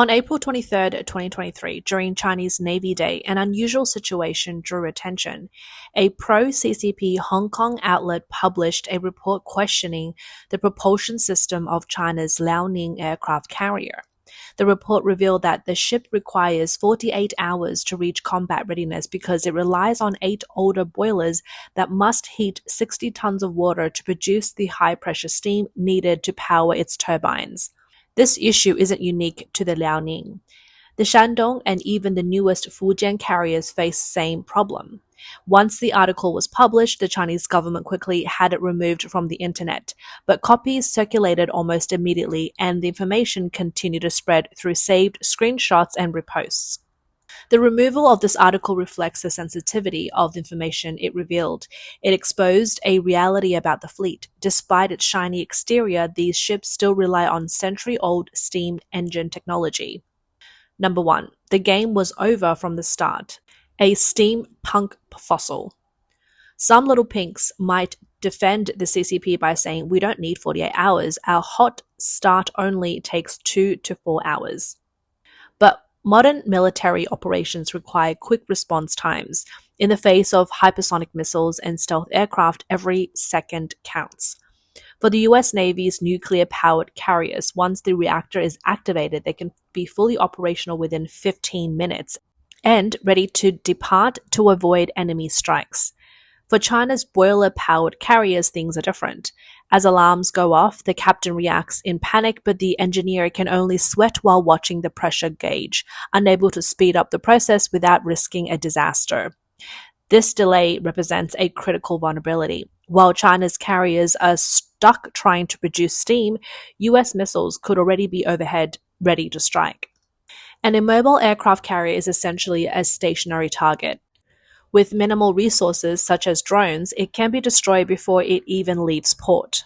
On April 23, 2023, during Chinese Navy Day, an unusual situation drew attention. A pro-CCP Hong Kong outlet published a report questioning the propulsion system of China's Liaoning aircraft carrier. The report revealed that the ship requires 48 hours to reach combat readiness because it relies on 8 older boilers that must heat 60 tons of water to produce the high-pressure steam needed to power its turbines. This issue isn't unique to the Liaoning. The Shandong and even the newest Fujian carriers face the same problem. Once the article was published, the Chinese government quickly had it removed from the internet, but copies circulated almost immediately and the information continued to spread through saved screenshots and reposts. The removal of this article reflects the sensitivity of the information it revealed. It exposed a reality about the fleet. Despite its shiny exterior, these ships still rely on century-old steam engine technology. Number 1. The game was over from the start. A steampunk fossil. Some little pinks might defend the CCP by saying, "We don't need 48 hours. Our hot start only takes 2 to 4 hours." But modern military operations require quick response times. In the face of hypersonic missiles and stealth aircraft, every second counts. For the US Navy's nuclear-powered carriers, once the reactor is activated, they can be fully operational within 15 minutes and ready to depart to avoid enemy strikes. For China's boiler-powered carriers, things are different. As alarms go off, the captain reacts in panic, but the engineer can only sweat while watching the pressure gauge, unable to speed up the process without risking a disaster. This delay represents a critical vulnerability. While China's carriers are stuck trying to produce steam, US missiles could already be overhead, ready to strike. An immobile aircraft carrier is essentially a stationary target. With minimal resources, such as drones, it can be destroyed before it even leaves port.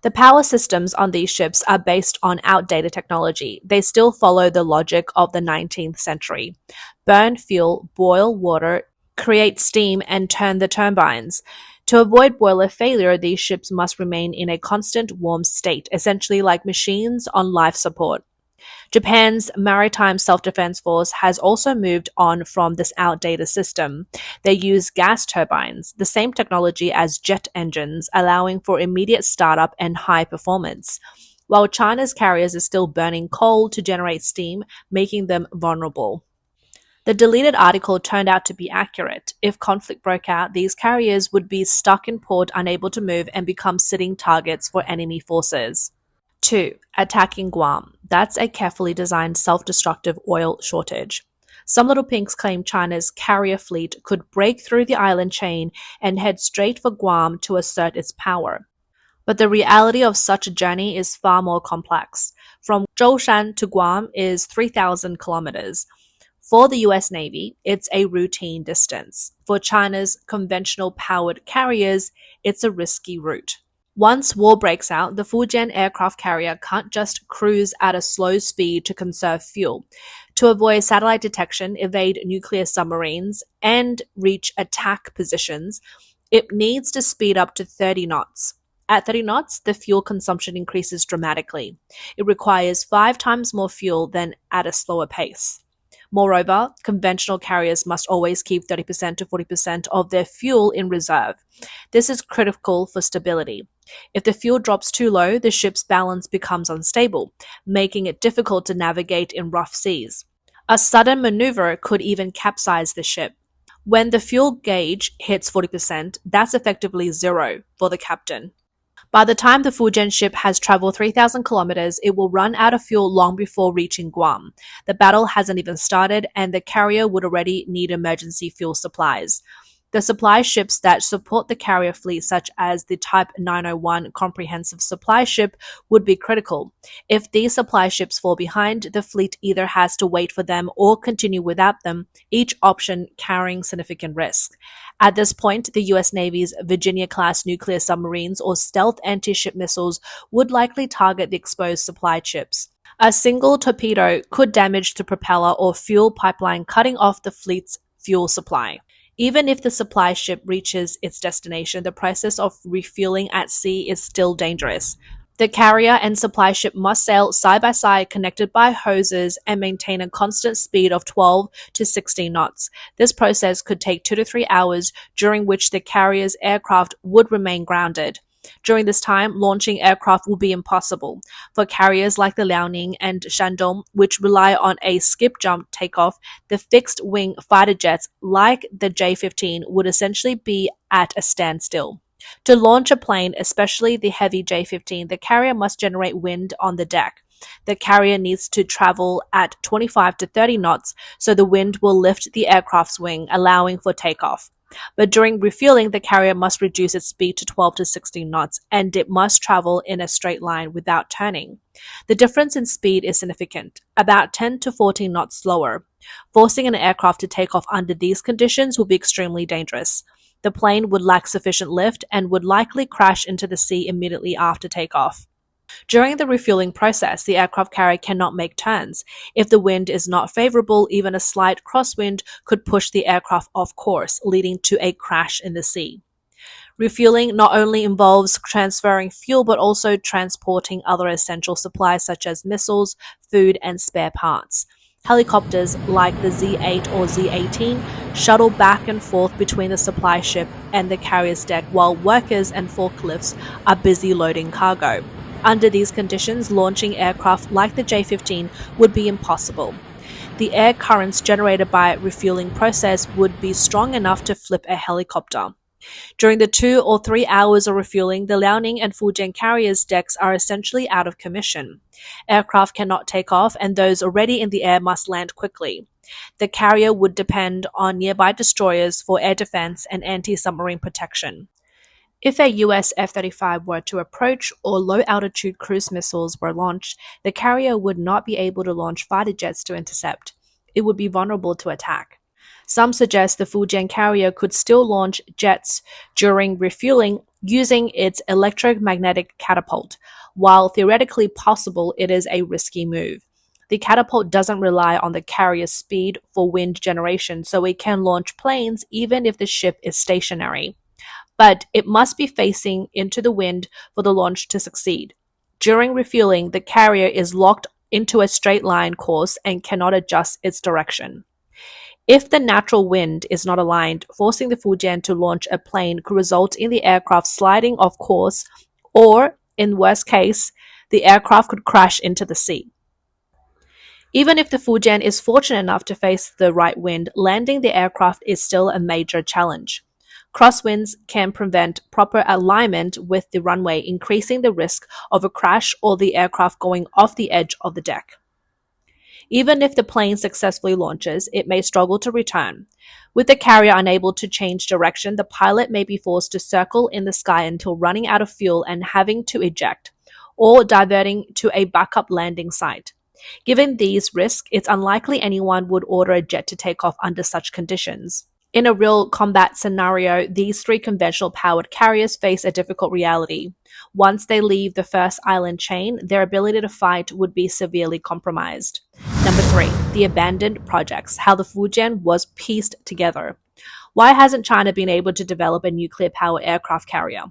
The power systems on these ships are based on outdated technology. They still follow the logic of the 19th century. Burn fuel, boil water, create steam, and turn the turbines. To avoid boiler failure, these ships must remain in a constant warm state, essentially like machines on life support. Japan's Maritime Self-Defense Force has also moved on from this outdated system. They use gas turbines, the same technology as jet engines, allowing for immediate startup and high performance, while China's carriers are still burning coal to generate steam, making them vulnerable. The deleted article turned out to be accurate. If conflict broke out, these carriers would be stuck in port, unable to move, and become sitting targets for enemy forces. 2. Attacking Guam. That's a carefully designed self-destructive oil shortage. Some little pinks claim China's carrier fleet could break through the island chain and head straight for Guam to assert its power. But the reality of such a journey is far more complex. From Zhoushan to Guam is 3,000 kilometers. For the US Navy, it's a routine distance. For China's conventional powered carriers, it's a risky route. Once war breaks out, the Fujian aircraft carrier can't just cruise at a slow speed to conserve fuel. To avoid satellite detection, evade nuclear submarines, and reach attack positions, it needs to speed up to 30 knots. At 30 knots, the fuel consumption increases dramatically. It requires 5 times more fuel than at a slower pace. Moreover, conventional carriers must always keep 30% to 40% of their fuel in reserve. This is critical for stability. If the fuel drops too low, the ship's balance becomes unstable, making it difficult to navigate in rough seas. A sudden maneuver could even capsize the ship. When the fuel gauge hits 40%, that's effectively zero for the captain. By the time the Fujian ship has traveled 3,000 kilometers, it will run out of fuel long before reaching Guam. The battle hasn't even started, and the carrier would already need emergency fuel supplies. The supply ships that support the carrier fleet, such as the Type 901 Comprehensive Supply Ship, would be critical. If these supply ships fall behind, the fleet either has to wait for them or continue without them, each option carrying significant risk. At this point, the US Navy's Virginia-class nuclear submarines or stealth anti-ship missiles would likely target the exposed supply ships. A single torpedo could damage the propeller or fuel pipeline, cutting off the fleet's fuel supply. Even if the supply ship reaches its destination, the process of refueling at sea is still dangerous. The carrier and supply ship must sail side by side, connected by hoses, and maintain a constant speed of 12 to 16 knots. This process could take 2 to 3 hours, during which the carrier's aircraft would remain grounded. During this time, launching aircraft will be impossible. For carriers like the Liaoning and Shandong, which rely on a skip-jump takeoff, the fixed-wing fighter jets like the J-15 would essentially be at a standstill. To launch a plane, especially the heavy J-15, the carrier must generate wind on the deck. The carrier needs to travel at 25 to 30 knots, so the wind will lift the aircraft's wing, allowing for takeoff. But during refueling, the carrier must reduce its speed to 12 to 16 knots, and it must travel in a straight line without turning. The difference in speed is significant, about 10 to 14 knots slower. Forcing an aircraft to take off under these conditions will be extremely dangerous. The plane would lack sufficient lift and would likely crash into the sea immediately after takeoff. During the refueling process, the aircraft carrier cannot make turns. If the wind is not favorable, even a slight crosswind could push the aircraft off course, leading to a crash in the sea. Refueling not only involves transferring fuel but also transporting other essential supplies such as missiles, food, and spare parts. Helicopters like the Z-8 or Z-18 shuttle back and forth between the supply ship and the carrier's deck, while workers and forklifts are busy loading cargo. Under these conditions, launching aircraft like the J-15 would be impossible. The air currents generated by refueling process would be strong enough to flip a helicopter. During the 2 or 3 hours of refueling, the Liaoning and Fujian carriers' decks are essentially out of commission. Aircraft cannot take off, and those already in the air must land quickly. The carrier would depend on nearby destroyers for air defense and anti-submarine protection. If a US F-35 were to approach or low-altitude cruise missiles were launched, the carrier would not be able to launch fighter jets to intercept. It would be vulnerable to attack. Some suggest the Fujian carrier could still launch jets during refueling using its electromagnetic catapult. While theoretically possible, it is a risky move. The catapult doesn't rely on the carrier's speed for wind generation, so it can launch planes even if the ship is stationary. But it must be facing into the wind for the launch to succeed. During refueling, the carrier is locked into a straight line course and cannot adjust its direction. If the natural wind is not aligned, forcing the Fujian to launch a plane could result in the aircraft sliding off course, or, in worst case, the aircraft could crash into the sea. Even if the Fujian is fortunate enough to face the right wind, landing the aircraft is still a major challenge. Crosswinds can prevent proper alignment with the runway, increasing the risk of a crash or the aircraft going off the edge of the deck. Even if the plane successfully launches, it may struggle to return. With the carrier unable to change direction, the pilot may be forced to circle in the sky until running out of fuel and having to eject, or diverting to a backup landing site. Given these risks, it's unlikely anyone would order a jet to take off under such conditions. In a real combat scenario, these 3 conventional powered carriers face a difficult reality. Once they leave the first island chain, their ability to fight would be severely compromised. Number 3, the abandoned projects, how the Fujian was pieced together. Why hasn't China been able to develop a nuclear-powered aircraft carrier?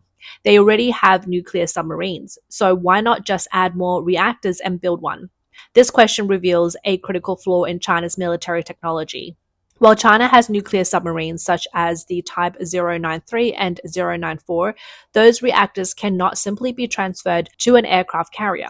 They already have nuclear submarines, so why not just add more reactors and build one? This question reveals a critical flaw in China's military technology. While China has nuclear submarines such as the Type 093 and 094, those reactors cannot simply be transferred to an aircraft carrier.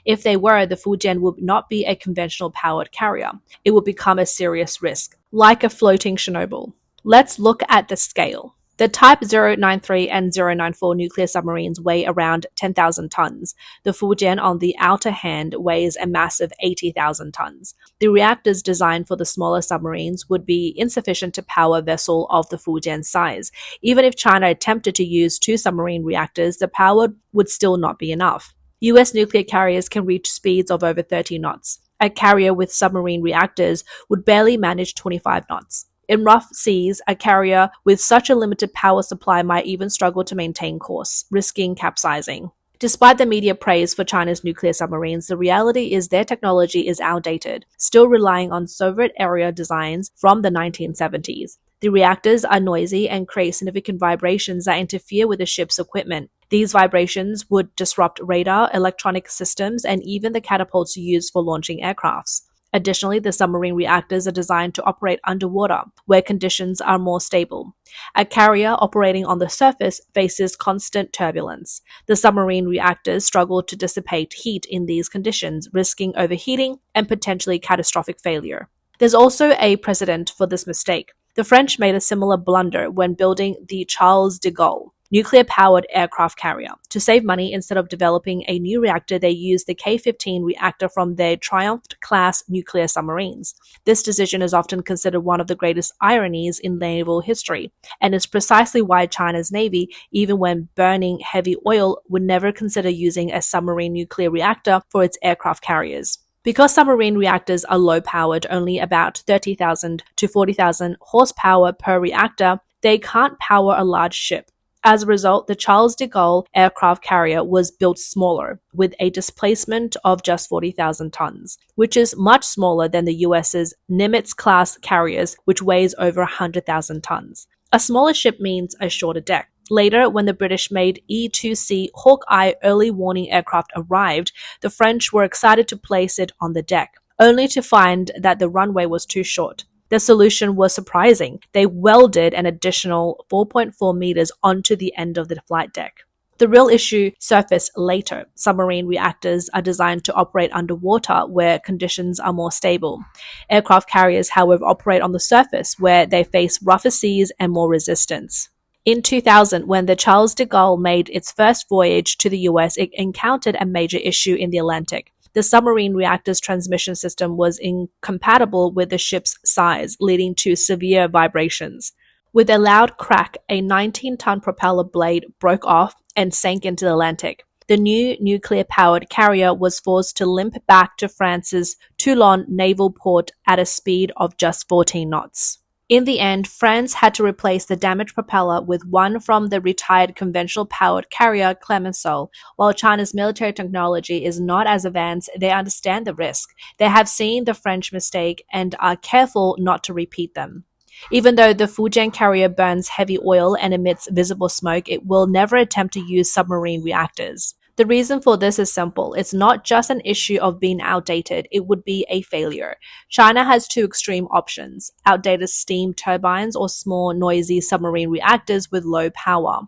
If they were, the Fujian would not be a conventional powered carrier. It would become a serious risk, like a floating Chernobyl. Let's look at the scale. The Type 093 and 094 nuclear submarines weigh around 10,000 tons. The Fujian, on the outer hand, weighs a massive 80,000 tons. The reactors designed for the smaller submarines would be insufficient to power a vessel of the Fujian size. Even if China attempted to use 2 submarine reactors, the power would still not be enough. US nuclear carriers can reach speeds of over 30 knots. A carrier with submarine reactors would barely manage 25 knots. In rough seas, a carrier with such a limited power supply might even struggle to maintain course, risking capsizing. Despite the media praise for China's nuclear submarines, the reality is their technology is outdated, still relying on Soviet-era designs from the 1970s. The reactors are noisy and create significant vibrations that interfere with the ship's equipment. These vibrations would disrupt radar, electronic systems, and even the catapults used for launching aircrafts. Additionally, the submarine reactors are designed to operate underwater, where conditions are more stable. A carrier operating on the surface faces constant turbulence. The submarine reactors struggle to dissipate heat in these conditions, risking overheating and potentially catastrophic failure. There's also a precedent for this mistake. The French made a similar blunder when building the Charles de Gaulle nuclear-powered aircraft carrier. To save money, instead of developing a new reactor, they used the K-15 reactor from their Triumph-class nuclear submarines. This decision is often considered one of the greatest ironies in naval history, and is precisely why China's Navy, even when burning heavy oil, would never consider using a submarine nuclear reactor for its aircraft carriers. Because submarine reactors are low-powered, only about 30,000 to 40,000 horsepower per reactor, they can't power a large ship. As a result, the Charles de Gaulle aircraft carrier was built smaller, with a displacement of just 40,000 tons, which is much smaller than the US's Nimitz-class carriers, which weighs over 100,000 tons. A smaller ship means a shorter deck. Later, when the British-made E-2C Hawkeye early warning aircraft arrived, the French were excited to place it on the deck, only to find that the runway was too short. The solution was surprising. They welded an additional 4.4 meters onto the end of the flight deck. The real issue surfaced later. Submarine reactors are designed to operate underwater where conditions are more stable. Aircraft carriers, however, operate on the surface where they face rougher seas and more resistance. In 2000, when the Charles de Gaulle made its first voyage to the US, it encountered a major issue in the Atlantic. The submarine reactor's transmission system was incompatible with the ship's size, leading to severe vibrations. With a loud crack, a 19-ton propeller blade broke off and sank into the Atlantic. The new nuclear-powered carrier was forced to limp back to France's Toulon naval port at a speed of just 14 knots. In the end, France had to replace the damaged propeller with one from the retired conventional-powered carrier Clemenceau. While China's military technology is not as advanced, they understand the risk. They have seen the French mistake and are careful not to repeat them. Even though the Fujian carrier burns heavy oil and emits visible smoke, it will never attempt to use submarine reactors. The reason for this is simple. It's not just an issue of being outdated, it would be a failure. China has two extreme options: outdated steam turbines or small, noisy submarine reactors with low power.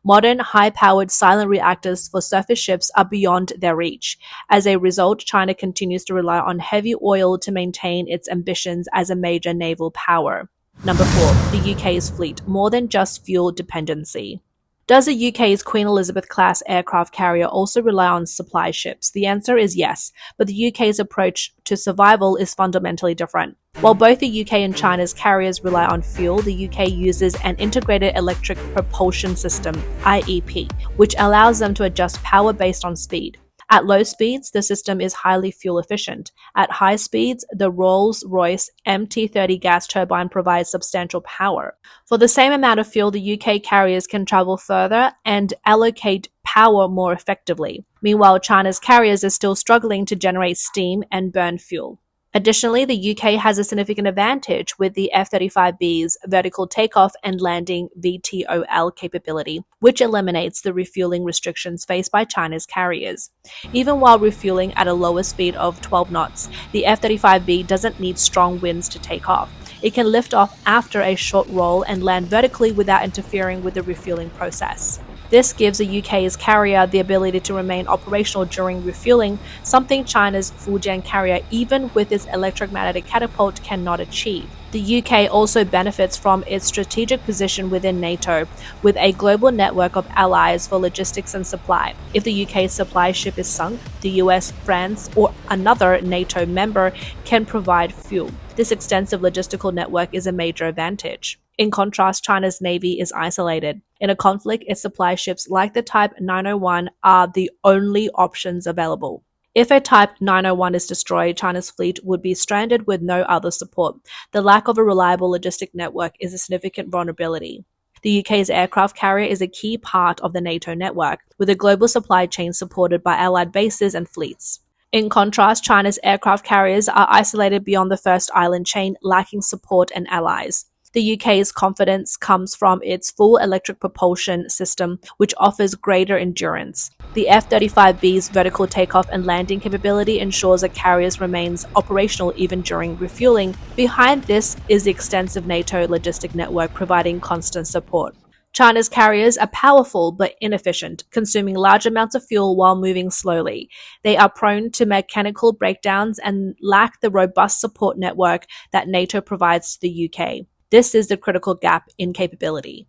Modern, high-powered silent reactors for surface ships are beyond their reach. As a result, China continues to rely on heavy oil to maintain its ambitions as a major naval power. Number 4, the UK's fleet, more than just fuel dependency. Does the UK's Queen Elizabeth-class aircraft carrier also rely on supply ships? The answer is yes, but the UK's approach to survival is fundamentally different. While both the UK and China's carriers rely on fuel, the UK uses an integrated electric propulsion system, IEP, which allows them to adjust power based on speed. At low speeds, the system is highly fuel efficient. At high speeds, the Rolls-Royce MT-30 gas turbine provides substantial power. For the same amount of fuel, the UK carriers can travel further and allocate power more effectively. Meanwhile, China's carriers are still struggling to generate steam and burn fuel. Additionally, the UK has a significant advantage with the F-35B's vertical takeoff and landing VTOL capability, which eliminates the refueling restrictions faced by China's carriers. Even while refueling at a lower speed of 12 knots, the F-35B doesn't need strong winds to take off. It can lift off after a short roll and land vertically without interfering with the refueling process. This gives the UK's carrier the ability to remain operational during refueling, something China's Fujian carrier, even with its electromagnetic catapult, cannot achieve. The UK also benefits from its strategic position within NATO, with a global network of allies for logistics and supply. If the UK's supply ship is sunk, the US, France, or another NATO member can provide fuel. This extensive logistical network is a major advantage. In contrast, China's Navy is isolated. In a conflict, its supply ships like the Type 901 are the only options available. If a Type 901 is destroyed, China's fleet would be stranded with no other support. The lack of a reliable logistic network is a significant vulnerability. The UK's aircraft carrier is a key part of the NATO network, with a global supply chain supported by allied bases and fleets. In contrast, China's aircraft carriers are isolated beyond the first island chain, lacking support and allies. The UK's confidence comes from its full electric propulsion system, which offers greater endurance. The F-35B's vertical takeoff and landing capability ensures that carriers remains operational even during refueling. Behind this is the extensive NATO logistic network providing constant support. China's carriers are powerful but inefficient, consuming large amounts of fuel while moving slowly. They are prone to mechanical breakdowns and lack the robust support network that NATO provides to the UK. This is the critical gap in capability.